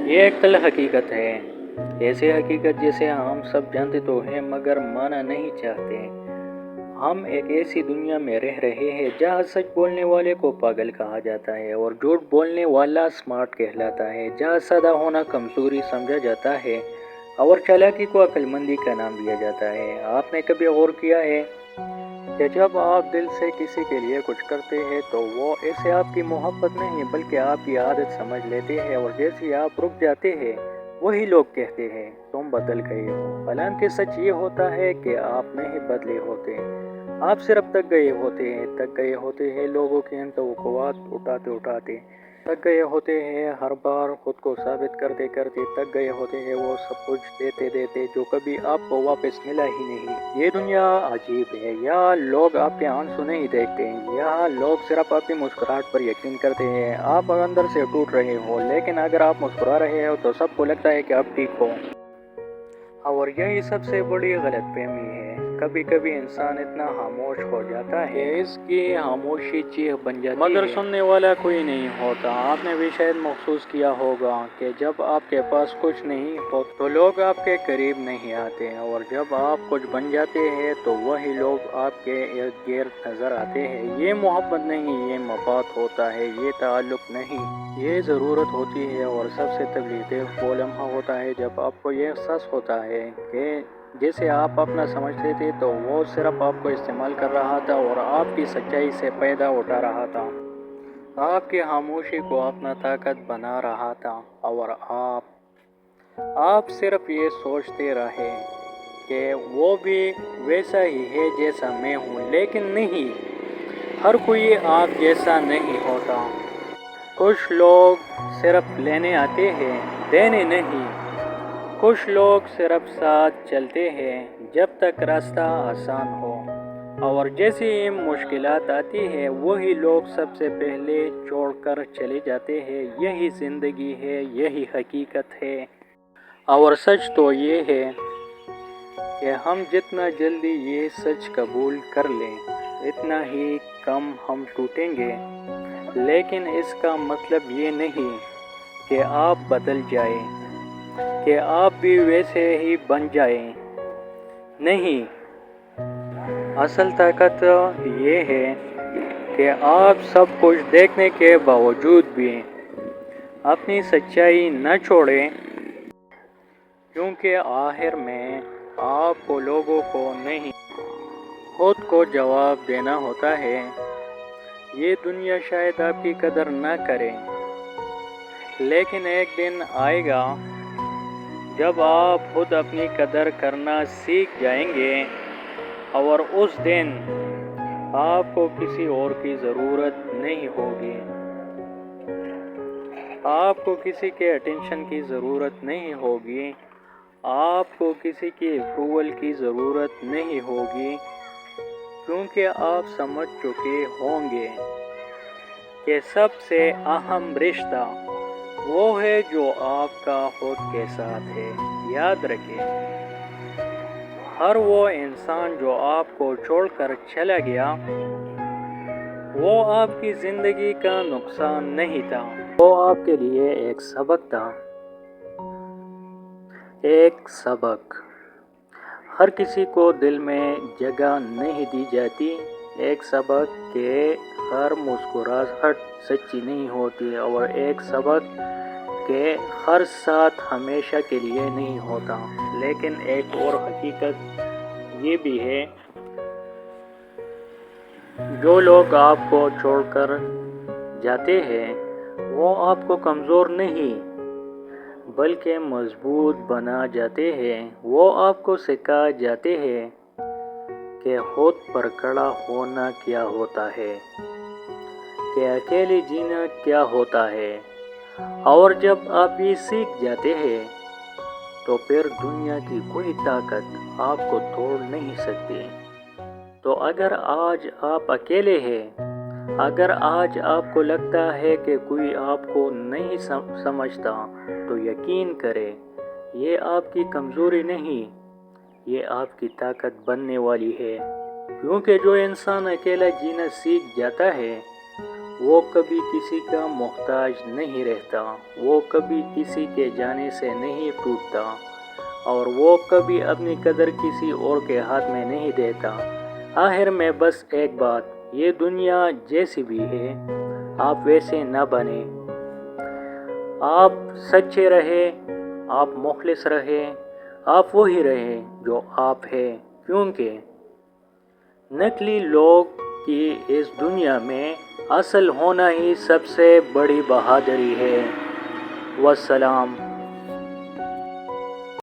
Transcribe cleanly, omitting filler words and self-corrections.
یہ ایک تلخ حقیقت ہے، ایسی حقیقت جسے ہم سب جانتے تو ہیں مگر مانا نہیں چاہتے۔ ہم ایک ایسی دنیا میں رہ رہے ہیں جہاں سچ بولنے والے کو پاگل کہا جاتا ہے اور جھوٹ بولنے والا اسمارٹ کہلاتا ہے، جہاں سادہ ہونا کمزوری سمجھا جاتا ہے اور چالاکی کو عقل مندی کا نام دیا جاتا ہے۔ آپ نے کبھی غور کیا ہے کہ جب آپ دل سے کسی کے لیے کچھ کرتے ہیں تو وہ اسے آپ کی محبت نہیں بلکہ آپ کی عادت سمجھ لیتے ہیں، اور جیسے ہی آپ رک جاتے ہیں وہی لوگ کہتے ہیں تم بدل گئے ہو، حالانکہ سچ یہ ہوتا ہے کہ آپ نہیں بدلے ہوتے، آپ صرف تک گئے ہوتے ہیں لوگوں کی ان توقعات اٹھاتے تک گئے ہوتے ہیں، ہر بار خود کو ثابت کرتے تک گئے ہوتے ہیں، وہ سب کچھ دیتے جو کبھی آپ کو واپس ملا ہی نہیں۔ یہ دنیا عجیب ہے، یہاں لوگ آپ کے آنسو نہیں دیکھتے، یہاں لوگ صرف آپ کی مسکراہٹ پر یقین کرتے ہیں۔ آپ اندر سے ٹوٹ رہے ہو لیکن اگر آپ مسکرا رہے ہو تو سب کو لگتا ہے کہ آپ ٹھیک ہو، اور یہی سب سے بڑی غلط فہمی ہے۔ کبھی کبھی انسان اتنا خاموش ہو جاتا ہے اس کی خاموشی چیخ بن جاتی ہے، مگر سننے والا کوئی نہیں ہوتا۔ آپ نے بھی شاید محسوس کیا ہوگا کہ جب آپ کے پاس کچھ نہیں ہو تو لوگ آپ کے قریب نہیں آتے، اور جب آپ کچھ بن جاتے ہیں تو وہی لوگ آپ کے ارد گرد نظر آتے ہیں۔ یہ محبت نہیں، یہ مفاد ہوتا ہے، یہ تعلق نہیں، یہ ضرورت ہوتی ہے، اور سب سے تکلیف دہ وہ لمحہ ہوتا ہے جب آپ کو یہ احساس ہوتا ہے کہ جسے آپ اپنا سمجھتے تھے تو وہ صرف آپ کو استعمال کر رہا تھا اور آپ کی سچائی سے فائدہ اٹھا رہا تھا، آپ کی خاموشی کو اپنا طاقت بنا رہا تھا، اور آپ صرف یہ سوچتے رہے کہ وہ بھی ویسا ہی ہے جیسا میں ہوں، لیکن نہیں، ہر کوئی آپ جیسا نہیں ہوتا۔ کچھ لوگ صرف لینے آتے ہیں، دینے نہیں، کچھ لوگ صرف ساتھ چلتے ہیں جب تک راستہ آسان ہو، اور جیسے ہی مشکلات آتی ہیں وہی لوگ سب سے پہلے چھوڑ کر چلے جاتے ہیں۔ یہی زندگی ہے، یہی حقیقت ہے، اور سچ تو یہ ہے کہ ہم جتنا جلدی یہ سچ قبول کر لیں اتنا ہی کم ہم ٹوٹیں گے، لیکن اس کا مطلب یہ نہیں کہ آپ بدل جائیں، کہ آپ بھی ویسے ہی بن جائیں، نہیں، اصل طاقت یہ ہے کہ آپ سب کچھ دیکھنے کے باوجود بھی اپنی سچائی نہ چھوڑیں، کیونکہ آخر میں آپ کو لوگوں کو نہیں خود کو جواب دینا ہوتا ہے۔ یہ دنیا شاید آپ کی قدر نہ کرے، لیکن ایک دن آئے گا جب آپ خود اپنی قدر کرنا سیکھ جائیں گے، اور اس دن آپ کو کسی اور کی ضرورت نہیں ہوگی، آپ کو کسی کے اٹینشن کی ضرورت نہیں ہوگی، آپ کو کسی کی اپروول کی ضرورت نہیں ہوگی، کیونکہ آپ سمجھ چکے ہوں گے کہ سب سے اہم رشتہ وہ ہے جو آپ کا خود کے ساتھ ہے۔ یاد رکھیں، ہر وہ انسان جو آپ کو چھوڑ کر چلا گیا وہ آپ کی زندگی کا نقصان نہیں تھا، وہ آپ کے لیے ایک سبق تھا، ایک سبق۔ ہر کسی کو دل میں جگہ نہیں دی جاتی، ایک سبق کہ ہر مسکراہٹ سچی نہیں ہوتی، اور ایک سبق کہ ہر ساتھ ہمیشہ کے لیے نہیں ہوتا۔ لیکن ایک اور حقیقت یہ بھی ہے، جو لوگ آپ کو چھوڑ کر جاتے ہیں وہ آپ کو کمزور نہیں بلکہ مضبوط بنا جاتے ہیں، وہ آپ کو سکھا جاتے ہیں کہ خود پر کھڑا ہونا کیا ہوتا ہے، کہ اکیلے جینا کیا ہوتا ہے، اور جب آپ یہ سیکھ جاتے ہیں تو پھر دنیا کی کوئی طاقت آپ کو توڑ نہیں سکتی۔ تو اگر آج آپ اکیلے ہیں، اگر آج آپ کو لگتا ہے کہ کوئی آپ کو نہیں سمجھتا، تو یقین کریں یہ آپ کی کمزوری نہیں، یہ آپ کی طاقت بننے والی ہے، کیونکہ جو انسان اکیلا جینا سیکھ جاتا ہے وہ کبھی کسی کا محتاج نہیں رہتا، وہ کبھی کسی کے جانے سے نہیں ٹوٹتا، اور وہ کبھی اپنی قدر کسی اور کے ہاتھ میں نہیں دیتا۔ آخر میں بس ایک بات، یہ دنیا جیسی بھی ہے آپ ویسے نہ بنیں، آپ سچے رہے، آپ مخلص رہے، آپ وہی رہے جو آپ ہے، کیونکہ نقلی لوگ کی اس دنیا میں اصل ہونا ہی سب سے بڑی بہادری ہے۔ والسلام۔